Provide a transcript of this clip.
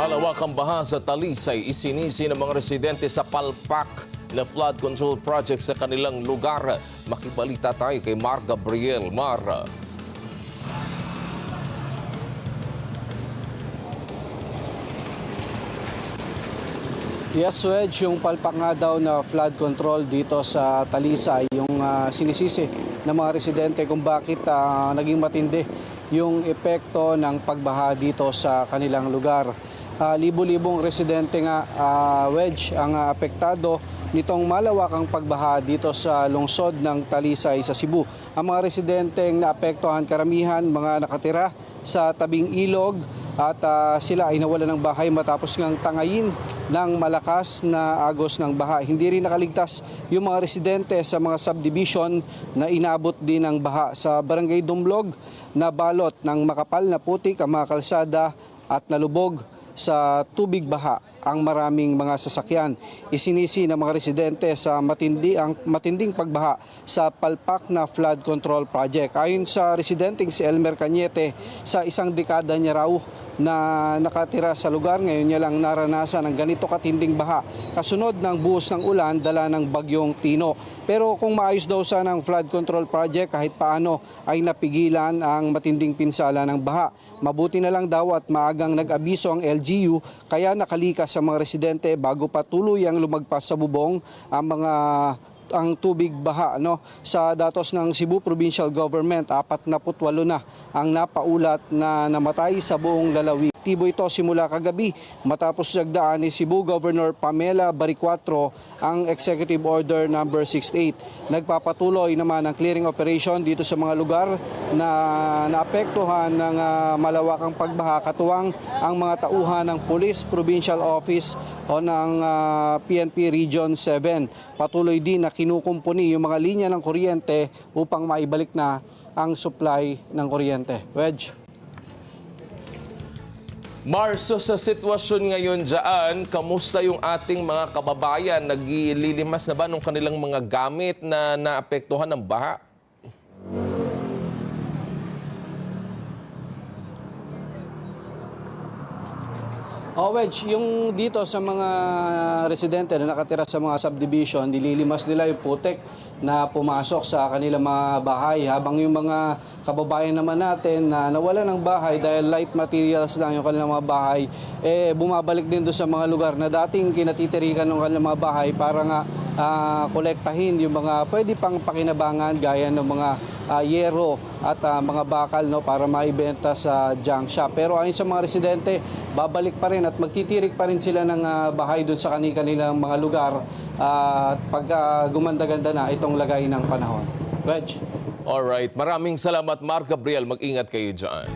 Malawakang baha sa Talisay, isinisi ng mga residente sa palpak na flood control project sa kanilang lugar. Makibalita tayo kay Mar Gabriel. Mar. Yes, Wedge, yung palpak nga daw na flood control dito sa Talisay, yung sinisisi ng mga residente kung bakit naging matindi yung epekto ng pagbaha dito sa kanilang lugar. Libo-libong residente nga, Wedge, ang apektado nitong malawakang pagbaha dito sa lungsod ng Talisay sa Cebu. Ang mga residenteng naapektuhan karamihan, mga nakatira sa tabing ilog at sila ay nawalan ng bahay matapos ngang tangayin ng malakas na agos ng baha. Hindi rin nakaligtas yung mga residente sa mga subdivision na inabot din ng baha. Sa Barangay Dumlog, na balot ng makapal na putik ang mga kalsada at nalubog sa tubig baha ang maraming mga sasakyan. Isinisi ng mga residente sa matinding pagbaha sa palpak na flood control project. Ayon sa residenteng si Elmer Cañete, sa isang dekada niya raw na nakatira sa lugar, ngayon niya lang naranasan ang ganito katinding baha kasunod ng buhos ng ulan dala ng bagyong Tino. Pero kung maayos daw sana ang flood control project, kahit paano ay napigilan ang matinding pinsala ng baha. Mabuti na lang daw at maagang nag-abiso ang LGU kaya nakalikas sa mga residente bago pa tuluyang lumagpas sa bubong ang tubig baha. Sa datos ng Cebu Provincial Government, 48 na ang napaulat na namatay sa buong lalawi. Aktibo ito simula kagabi matapos sagdaan ni Cebu Governor Pamela Baricuatro ang Executive Order No. 68. Nagpapatuloy naman ang clearing operation dito sa mga lugar na naapektuhan ng malawakang pagbaha, katuwang ang mga tauhan ng Police Provincial Office o ng PNP Region 7. Patuloy din na kinukumpuni yung mga linya ng kuryente upang maibalik na ang supply ng kuryente. Wedge. Marso, sa sitwasyon ngayon dyan, kamusta yung ating mga kababayan? Naglilimas na ba ng kanilang mga gamit na naapektuhan ng baha? Wedge, yung dito sa mga residente na nakatira sa mga subdivision, nililimas nila yung putik na pumasok sa kanilang mga bahay. Habang yung mga kababayan naman natin na nawala ng bahay dahil light materials lang yung kanilang mga bahay, bumabalik din doon sa mga lugar na dating kinatitirikan ng kanilang mga bahay para nga kolektahin yung mga pwede pang pakinabangan gaya ng mga yero at mga bakal para maibenta sa junk shop. Pero ayon sa mga residente, babalik pa rin at magtitirik pa rin sila ng bahay doon sa kanilang mga lugar pag gumanda-ganda na itong lagay ng panahon. Wedge. Alright, maraming salamat Mar Gabriel. Mag-ingat kayo dyan.